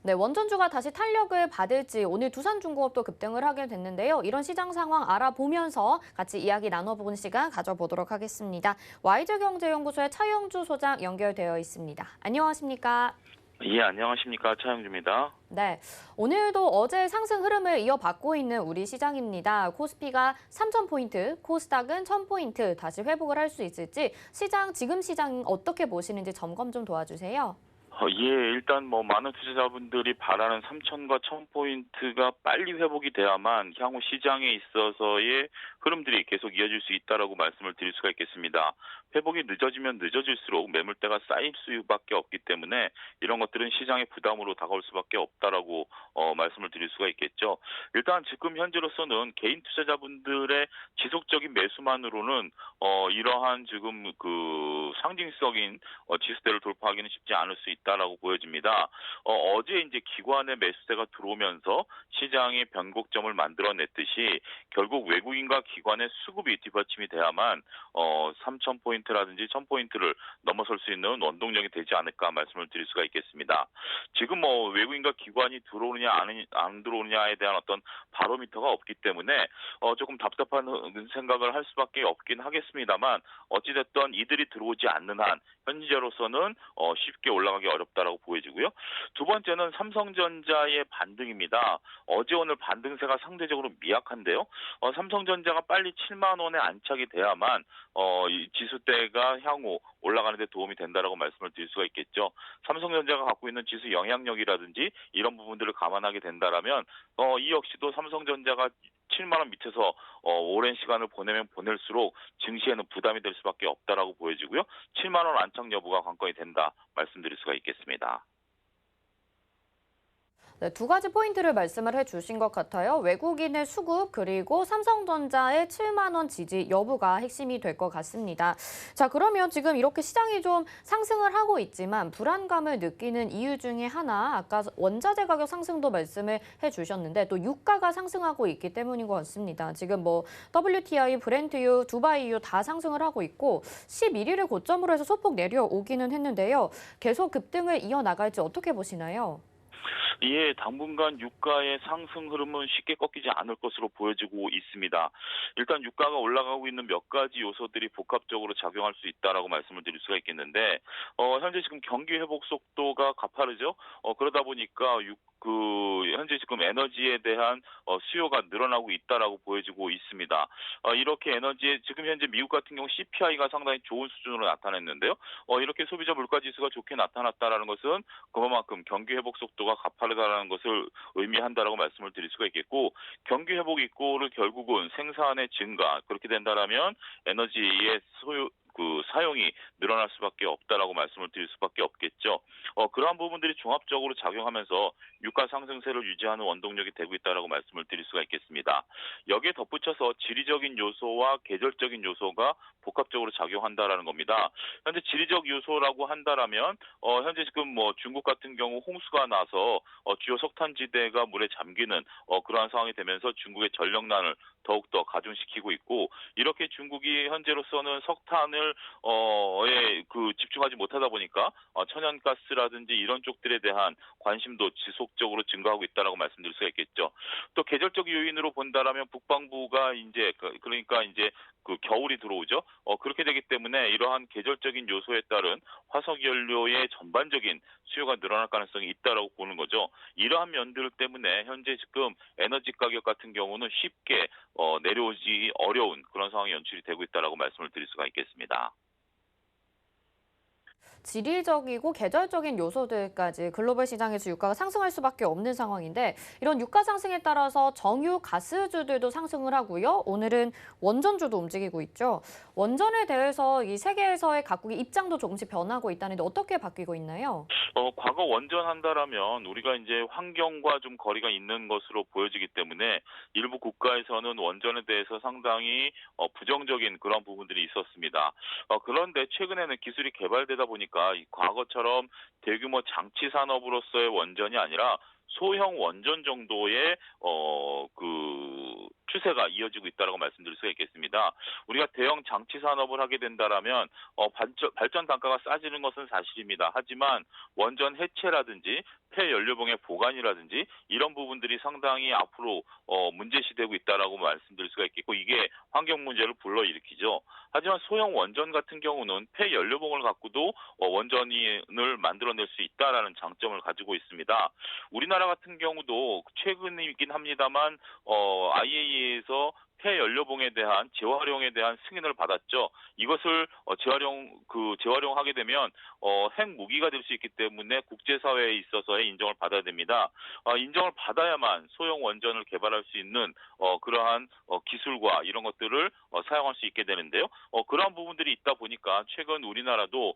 네, 원전주가 다시 탄력을 받을지 오늘 두산중공업도 급등을 하게 됐는데요. 이런 시장 상황 알아보면서 같이 이야기 나눠보는 시간 가져보도록 하겠습니다. 와이즈경제연구소의 차영주 소장 연결되어 있습니다. 안녕하십니까? 예, 안녕하십니까. 차영주입니다. 네, 오늘도 어제 상승 흐름을 이어받고 있는 우리 시장입니다. 코스피가 3,000포인트, 코스닥은 1,000포인트 다시 회복을 할 수 있을지 지금 시장 어떻게 보시는지 점검 좀 도와주세요. 예, 일단 많은 투자자분들이 바라는 3천과 1,000포인트가 빨리 회복이 돼야만 향후 시장에 있어서의 흐름들이 계속 이어질 수 있다라고 말씀을 드릴 수가 있겠습니다. 회복이 늦어지면 늦어질수록 매물대가 쌓일 수밖에 없기 때문에 이런 것들은 시장의 부담으로 다가올 수밖에 없다라고 말씀을 드릴 수가 있겠죠. 일단 지금 현재로서는 개인 투자자분들의 지속적인 매수만으로는 이러한 지금 그 상징적인 지수대를 돌파하기는 쉽지 않을 수 있다라고 보여집니다. 어제 이제 기관의 매수세가 들어오면서 시장의 변곡점을 만들어냈듯이 결국 외국인과 기관의 수급이 뒷받침이 돼야만 3,000포인트라든지 1,000포인트를 넘어설 수 있는 원동력이 되지 않을까 말씀을 드릴 수가 있겠습니다. 지금 외국인과 기관이 들어오느냐 안 들어오느냐에 대한 어떤 바로미터가 없기 때문에 조금 답답한 생각을 할 수밖에 없긴 하겠습니다만 어찌됐든 이들이 들어오지 않는 한 현재로서는 쉽게 올라가기 어렵다라고 보여지고요. 두 번째는 삼성전자의 반등입니다. 어제 오늘 반등세가 상대적으로 미약한데요. 삼성전자가 빨리 7만 원에 안착이 돼야만 이 지수대가 향후 올라가는 데 도움이 된다라고 말씀을 드릴 수가 있겠죠. 삼성전자가 갖고 있는 지수 영향력이라든지 이런 부분들을 감안하게 된다라면 이 역시도 삼성전자가 7만 원 밑에서 오랜 시간을 보내면 보낼수록 증시에는 부담이 될 수밖에 없다라고 보여지고요. 7만 원 안착 여부가 관건이 된다 말씀드릴 수가 있겠습니다. 네, 두 가지 포인트를 말씀을 해주신 것 같아요. 외국인의 수급 그리고 삼성전자의 7만 원 지지 여부가 핵심이 될 것 같습니다. 자, 그러면 지금 이렇게 시장이 좀 상승을 하고 있지만 불안감을 느끼는 이유 중에 하나 아까 원자재 가격 상승도 말씀을 해주셨는데 또 유가가 상승하고 있기 때문인 것 같습니다. 지금 WTI, 브렌트유, 두바이유 다 상승을 하고 있고 11일을 고점으로 해서 소폭 내려오기는 했는데요. 계속 급등을 이어나갈지 어떻게 보시나요? 예, 당분간 유가의 상승 흐름은 쉽게 꺾이지 않을 것으로 보여지고 있습니다. 일단 유가가 올라가고 있는 몇 가지 요소들이 복합적으로 작용할 수 있다라고 말씀을 드릴 수가 있겠는데, 현재 지금 경기 회복 속도가 가파르죠. 그러다 보니까 현재 지금 에너지에 대한 수요가 늘어나고 있다라고 보여지고 있습니다. 이렇게 에너지에 지금 현재 미국 같은 경우 CPI가 상당히 좋은 수준으로 나타냈는데요. 이렇게 소비자 물가 지수가 좋게 나타났다라는 것은 그만큼 경기 회복 속도가 가파르다라는 것을 의미한다라고 말씀을 드릴 수가 있겠고 경기 회복 이꼬를 결국은 생산의 증가 그렇게 된다라면 에너지의 사용이 늘어날 수밖에 없다라고 말씀을 드릴 수밖에 없겠죠. 그러한 부분들이 종합적으로 작용하면서 유가 상승세를 유지하는 원동력이 되고 있다라고 말씀을 드릴 수가 있겠습니다. 여기에 덧붙여서 지리적인 요소와 계절적인 요소가 복합적으로 작용한다라는 겁니다. 현재 지리적 요소라고 한다라면 현재 지금 중국 같은 경우 홍수가 나서 주요 석탄지대가 물에 잠기는 그러한 상황이 되면서 중국의 전력난을 더욱더 가중시키고 있고 이렇게 중국이 현재로서는 석탄을 집중하지 못하다 보니까 천연가스라든지 이런 쪽들에 대한 관심도 지속적으로 증가하고 있다라고 말씀드릴 수가 있겠죠. 또 계절적 요인으로 본다라면 북반구가 이제 그러니까 이제 그 겨울이 들어오죠. 그렇게 되기 때문에 이러한 계절적인 요소에 따른 화석 연료의 전반적인 수요가 늘어날 가능성이 있다라고 보는 거죠. 이러한 면들 때문에 현재 지금 에너지 가격 같은 경우는 쉽게 내려오지 어려운 그런 상황이 연출이 되고 있다라고 말씀을 드릴 수가 있겠습니다. 지리적이고 계절적인 요소들까지 글로벌 시장에서 유가가 상승할 수밖에 없는 상황인데 이런 유가 상승에 따라서 정유 가스주들도 상승을 하고요. 오늘은 원전주도 움직이고 있죠. 원전에 대해서 이 세계에서의 각국의 입장도 조금씩 변하고 있다는데 어떻게 바뀌고 있나요? 과거 원전한다라면 우리가 이제 환경과 좀 거리가 있는 것으로 보여지기 때문에 일부 국가에서는 원전에 대해서 상당히 부정적인 그런 부분들이 있었습니다. 그런데 최근에는 기술이 개발되다 보니까 이 과거처럼 대규모 장치 산업으로서의 원전이 아니라 소형 원전 정도의 추세가 이어지고 있다라고 말씀드릴 수가 있겠습니다. 우리가 대형 장치 산업을 하게 된다라면 발전 단가가 싸지는 것은 사실입니다. 하지만 원전 해체라든지 폐연료봉의 보관이라든지 이런 부분들이 상당히 앞으로 문제시되고 있다라고 말씀드릴 수가 있겠고 이게 환경 문제를 불러일으키죠. 하지만 소형 원전 같은 경우는 폐연료봉을 갖고도 원전을 만들어낼 수 있다라는 장점을 가지고 있습니다. 우리나라 같은 경우도 최근이긴 합니다만 IAEA에서 폐연료봉에 대한 재활용에 대한 승인을 받았죠. 이것을 재활용하게 되면 핵무기가 될 수 있기 때문에 국제사회에 있어서의 인정을 받아야 됩니다. 인정을 받아야만 소형 원전을 개발할 수 있는 그러한 기술과 이런 것들을 사용할 수 있게 되는데요. 그러한 부분들이 있다 보니까 최근 우리나라도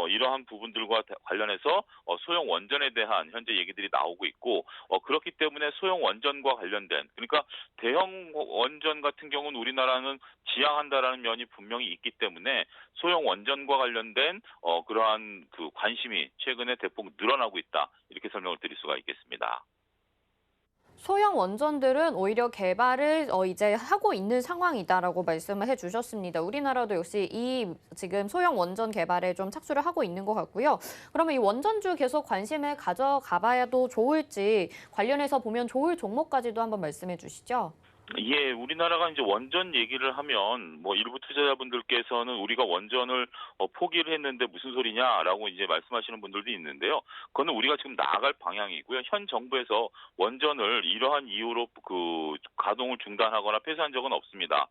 이러한 부분들과 관련해서 소형 원전에 대한 현재 얘기들이 나오고 있고 그렇기 때문에 소형 원전과 관련된 그러니까 대형 원전 같은 경우는 우리나라는 지향한다라는 면이 분명히 있기 때문에 소형 원전과 관련된 그러한 그 관심이 최근에 대폭 늘어나고 있다 이렇게 설명을 드릴 수가 있겠습니다. 소형 원전들은 오히려 개발을 이제 하고 있는 상황이다라고 말씀을 해주셨습니다. 우리나라도 역시 이 지금 소형 원전 개발에 좀 착수를 하고 있는 것 같고요. 그러면 이 원전주 계속 관심을 가져가봐야도 좋을지 관련해서 보면 좋을 종목까지도 한번 말씀해 주시죠. 예, 우리나라가 이제 원전 얘기를 하면 뭐 일부 투자자분들께서는 우리가 원전을 포기를 했는데 무슨 소리냐라고 이제 말씀하시는 분들도 있는데요. 그거는 우리가 지금 나아갈 방향이고요. 현 정부에서 원전을 이러한 이유로 그 가동을 중단하거나 폐쇄한 적은 없습니다.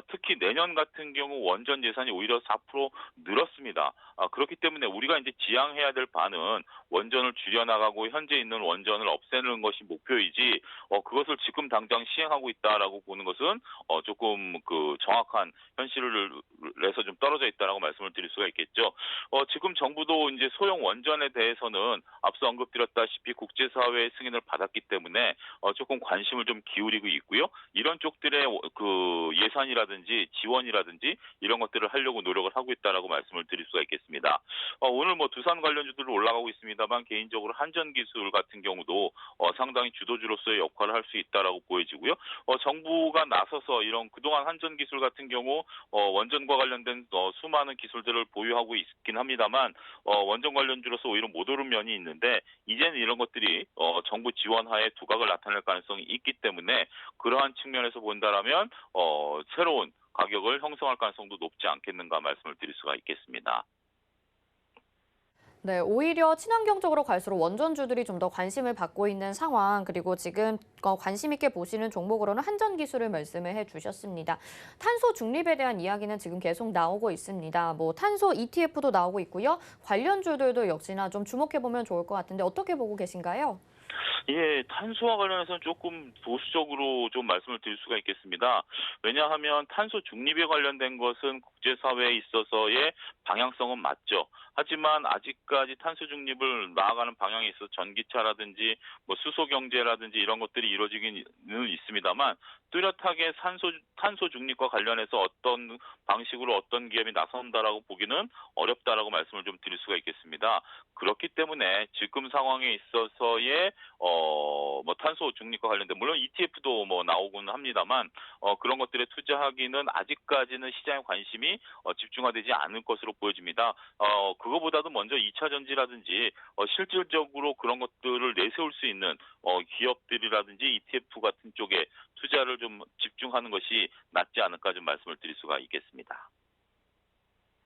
특히 내년 같은 경우 원전 예산이 오히려 4% 늘었습니다. 그렇기 때문에 우리가 이제 지향해야 될 바는 원전을 줄여나가고 현재 있는 원전을 없애는 것이 목표이지 그것을 지금 당장 시행하고 있다라고 보는 것은 조금 그 정확한 현실에서 좀 떨어져 있다라고 말씀을 드릴 수가 있겠죠. 지금 정부도 이제 소형 원전에 대해서는 앞서 언급드렸다시피 국제사회의 승인을 받았기 때문에 조금 관심을 좀 기울이고 있고요. 이런 쪽들의 그 예산이라든지 지원이라든지 이런 것들을 하려고 노력을 하고 있다라고 말씀을 드릴 수가 있겠습니다. 오늘 뭐 두산 관련주들 올라가고 있습니다만 개인적으로 한전기술 같은 경우도 상당히 주도주로서의 역할을 할 수 있다라고 보여지고요. 정부가 나서서 이런 그동안 한전기술 같은 경우 원전과 관련된 수많은 기술들을 보유하고 있긴 합니다만 원전 관련주로서 오히려 못 오른 면이 있는데 이제는 이런 것들이 정부 지원하에 두각을 나타낼 가능성이 있기 때문에 그러한 측면에서 본다라면 새로운 가격을 형성할 가능성도 높지 않겠는가 말씀을 드릴 수가 있겠습니다. 네, 오히려 친환경적으로 갈수록 원전주들이 좀 더 관심을 받고 있는 상황, 그리고 지금 관심 있게 보시는 종목으로는 한전기술을 말씀을 해주셨습니다. 탄소 중립에 대한 이야기는 지금 계속 나오고 있습니다. 뭐 탄소 ETF도 나오고 있고요. 관련주들도 역시나 좀 주목해보면 좋을 것 같은데 어떻게 보고 계신가요? 예, 탄소와 관련해서는 조금 보수적으로 좀 말씀을 드릴 수가 있겠습니다. 왜냐하면 탄소 중립에 관련된 것은 국제사회에 있어서의 방향성은 맞죠. 하지만 아직까지 탄소 중립을 나아가는 방향에 있어서 전기차라든지 뭐 수소 경제라든지 이런 것들이 이루어지기는 있습니다만 뚜렷하게 탄소 중립과 관련해서 어떤 방식으로 어떤 기업이 나선다라고 보기는 어렵다라고 말씀을 좀 드릴 수가 있겠습니다. 그렇기 때문에 지금 상황에 있어서의 뭐 탄소 중립과 관련된 물론 ETF도 뭐 나오고는 합니다만 그런 것들에 투자하기는 아직까지는 시장의 관심이 집중화되지 않을 것으로 보여집니다. 그거보다도 먼저 2차 전지라든지 실질적으로 그런 것들을 내세울 수 있는 기업들이라든지 ETF 같은 쪽에 투자를 좀 집중하는 것이 낫지 않을까 좀 말씀을 드릴 수가 있겠습니다.